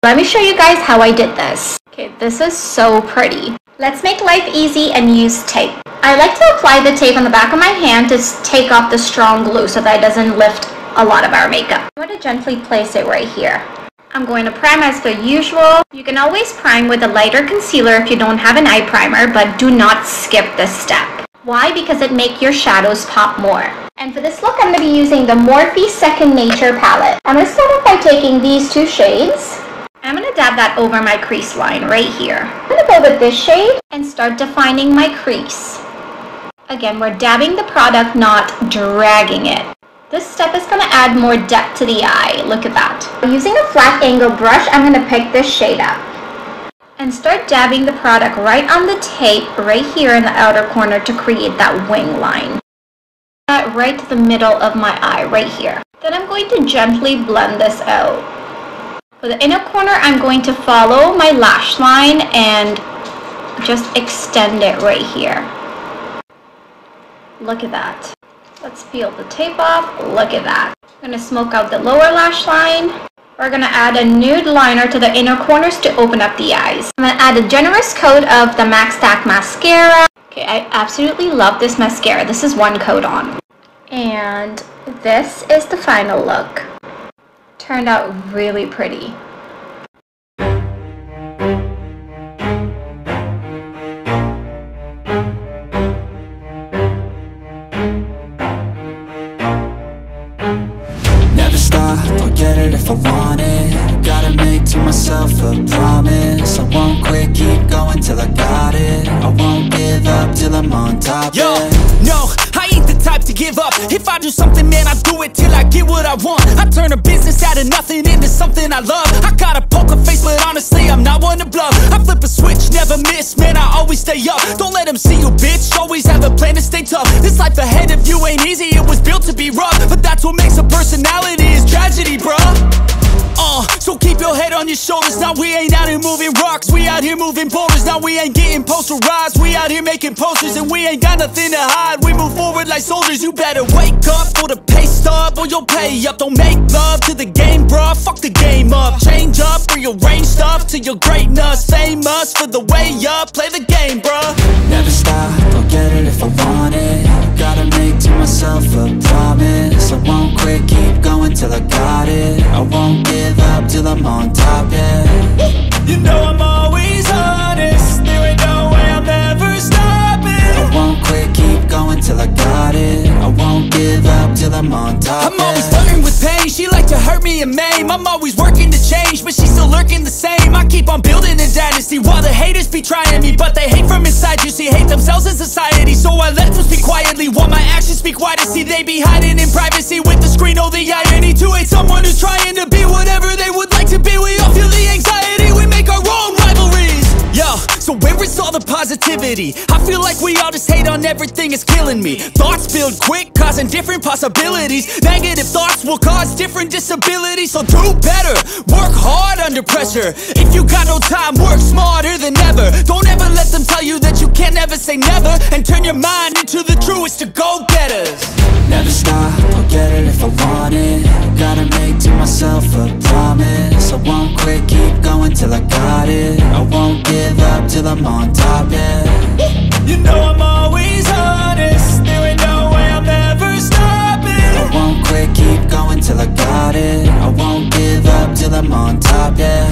Let me show you guys how I did this. Okay, this is so pretty. Let's make life easy and use tape. I like to apply the tape on the back of my hand to take off the strong glue so that it doesn't lift a lot of our makeup. I'm going to gently place it right here. I'm going to prime as per usual. You can always prime with a lighter concealer if you don't have an eye primer, but do not skip this step. Why? Because it makes your shadows pop more. And for this look, I'm going to be using the Morphe Second Nature palette. I'm going to start off by taking these two shades. I'm going to dab that over my crease line right here. I'm going to go with this shade and start defining my crease. Again, we're dabbing the product, not dragging it. This step is going to add more depth to the eye. Look at that. Using a flat angle brush, I'm going to pick this shade up and start dabbing the product right on the tape right here in the outer corner to create that wing line. Right to the middle of my eye, right here. Then I'm going to gently blend this out. For the inner corner, I'm going to follow my lash line and just extend it right here. Look at that. Let's peel the tape off. Look at that. I'm going to smoke out the lower lash line. We're going to add a nude liner to the inner corners to open up the eyes. I'm going to add a generous coat of the MACSTAK Mascara. Okay, I absolutely love this mascara. This is one coat on. And this is the final look. Turned out really pretty. Never stop, I'll get it if I want it. Gotta make to myself a promise. I won't quit, keep going till I got it. I won't give up till I'm on top. Yo, no, I ain't the type to give up. If I do something, man, I do it till I get what I want. I turn a business out of nothing into something I love. I got a poker face, but honestly, I'm not one to bluff. I flip a switch, never miss, man, I always stay up. Don't let them see you, bitch, always have a plan to stay tough. This life ahead of you ain't easy, it was built to be rough. But that's what makes a personality, is tragedy, bruh. So keep your head on your shoulders. Now we ain't out here moving rocks, we out here moving boulders. Now we ain't getting posterized, we out here making posters. And we ain't got nothing to hide, we move forward like soldiers. You better wake up for the pay stub or you'll pay up. Don't make love to the game, bruh, fuck the game up. Change up, rearrange stuff to your greatness. Famous for the way up, play the game, bruh. Never stop, I'll get it if I want it. Gotta make to myself a promise. I won't quit, keep going till I got it. I won't give up till I'm on top, yeah. You know I'm always honest, there ain't no way I'm ever stopping. I won't quit, keep going till I got it. I won't give up till I'm on top, I'm always flirting with pain, she like to hurt me and maim. I'm always working to change, but she's still lurking the same. I keep on building a dynasty while the haters be trying me. But they hate from inside, you see, hate themselves in society. So I let them speak quietly while my actions speak wider. See, they be hiding in privacy with the screen. Oh, the irony to hate someone who's trying to be whatever they would like to be. We all feel the anxiety, we make our own rivalries. Yo, so where is all the positivity? I feel like we all just hate on everything, it's killing me. Thoughts build quick, causing different possibilities. Negative thoughts will cause different disabilities. So do better, work hard under pressure. If you got no time, work smarter than ever. Don't ever let them tell you that you can't never say never. And turn your mind into the truest of go-getters. Never stop, I'll get it if I want it. Gotta make to myself a promise. I won't quit, keep going till I got it. I won't give up till I'm on top, yeah. You know I'm always honest, there ain't no way I'm ever stopping. I won't quit, keep going till I got it. I won't give up till I'm on top, yeah.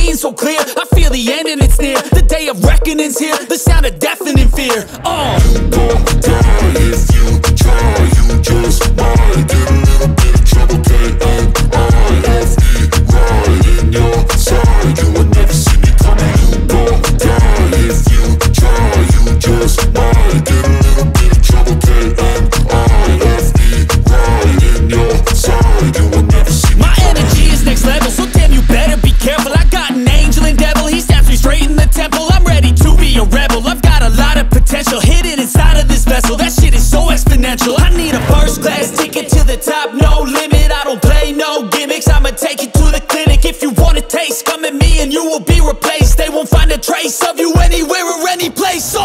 seeing so clear. I feel the end and it's near. The day of reckoning's here. The sound of deafening fear. You gon' die if you try. You just might get a little bit of trouble, K-N-I-F-E, right in your side. You will never see me coming. You gon' die if you try. You just might get a little bit of trouble, K-N-I-F-E, right in your side. You will never see me coming. My energy is next level, so damn you better be careful. I got an angel and devil, he stabs me straight in the temple. I'm ready to be a rebel, I've got a lot of potential hidden inside of this vessel. That shit is so exponential. I need a first class ticket to the top, no limit. I don't play no gimmicks, I'ma take you to the clinic. If you want a taste, come at me and you will be replaced. They won't find a trace of you anywhere or any place. You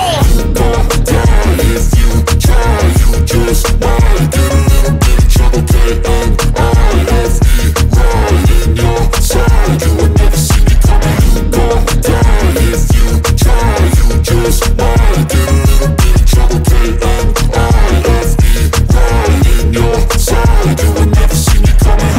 gon' die if you try. You just might get a little bit of trouble, K-N-I-F-E, right in your side. You will never see me coming. You gon' die if you try. You just might get a little bit of trouble, K-N-I-F-E, right in your side. You will never see me coming.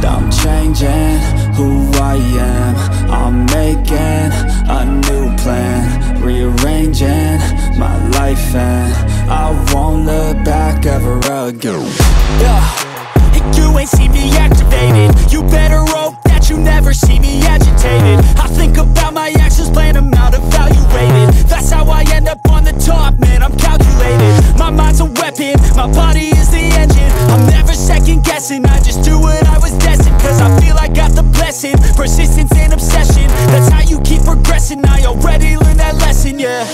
I'm changing who I am. I'm making a new plan, rearranging my life, and I won't look back ever again. You ain't see me activated. You better hope that you never see me agitated. I think about my actions, plan them out, evaluated. That's how I end up on the top, man, I'm calculated. My mind's a weapon, my body is the engine. I'm never second guessing, I just do what I was destined. Cause I feel I got the blessing, persistence and obsession. That's how you keep progressing, I already learned that lesson, yeah.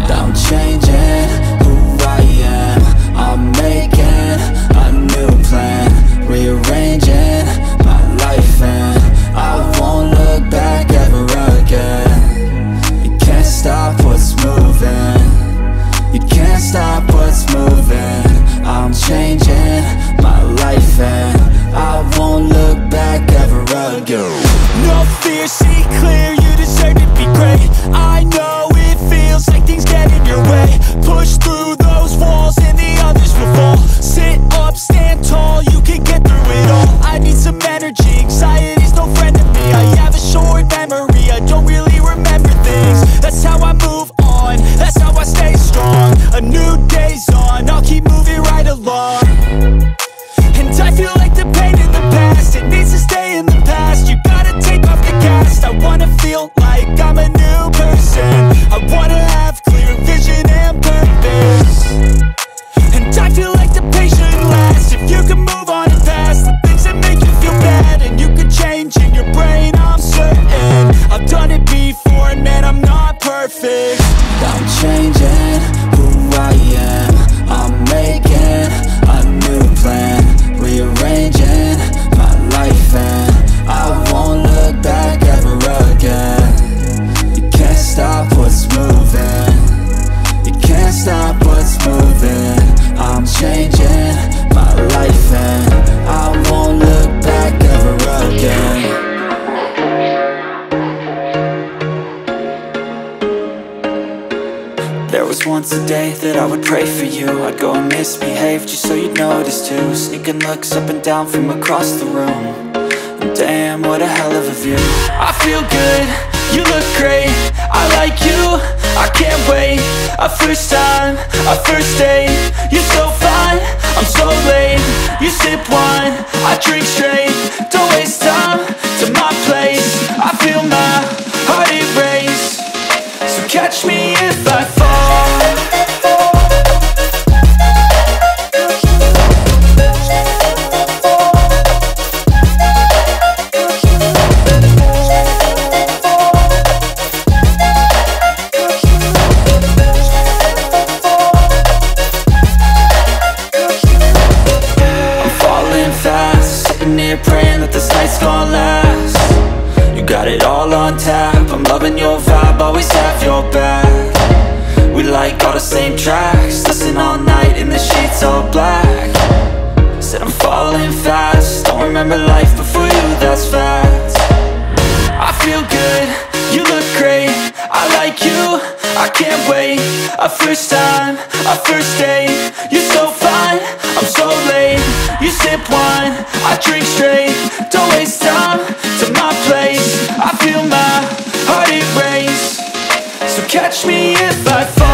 I'm changing who I am. I'm making a new plan, rearranging my life, and I won't look back ever again. You can't stop what's moving. You can't stop what's moving. I'm changing my life, and I won't look back ever again. No fear, see clear, you deserve to be great. I know it feels like things get in your way. Push through those walls and the others will fall. Sit up, stand tall, you can get through it all. I need some energy, anxiety's no friend to me. I have a short memory, I don't really remember things. That's how I move on, that's how I stay strong. A new day's on, I'll keep moving right along. And I feel like the pain in the past, it needs to stay in the past. You gotta take off the cast. I wanna feel like I'm a new person. I wanna have clear vision and purpose. And I feel like the pain shouldn't last. If you can move on and past the things that make you feel bad, and you can change in your brain, I'm certain. I've done it before and man, I'm not perfect. I'm changing who I am. I'm making a new plan, rearranging my life, and I won't look back ever again. You can't stop what's moving. You can't stop what's moving. I'm changing my life, and I won't look back ever again. There was once a day that I would pray for you. I'd go and misbehave just so you'd notice too. Sneaking looks up and down from across the room. And damn, what a hell of a view. I feel good, you look great, I like you, I can't wait. A first time, a first date, you're so fine, I'm so late. You sip wine, I drink straight, don't waste time to my place. I feel my heart erase, so catch me if I fall. Praying that this night's gonna last. You got it all on tap, I'm loving your vibe, always have your back. We like all the same tracks, listen all night, it catch me if I fall.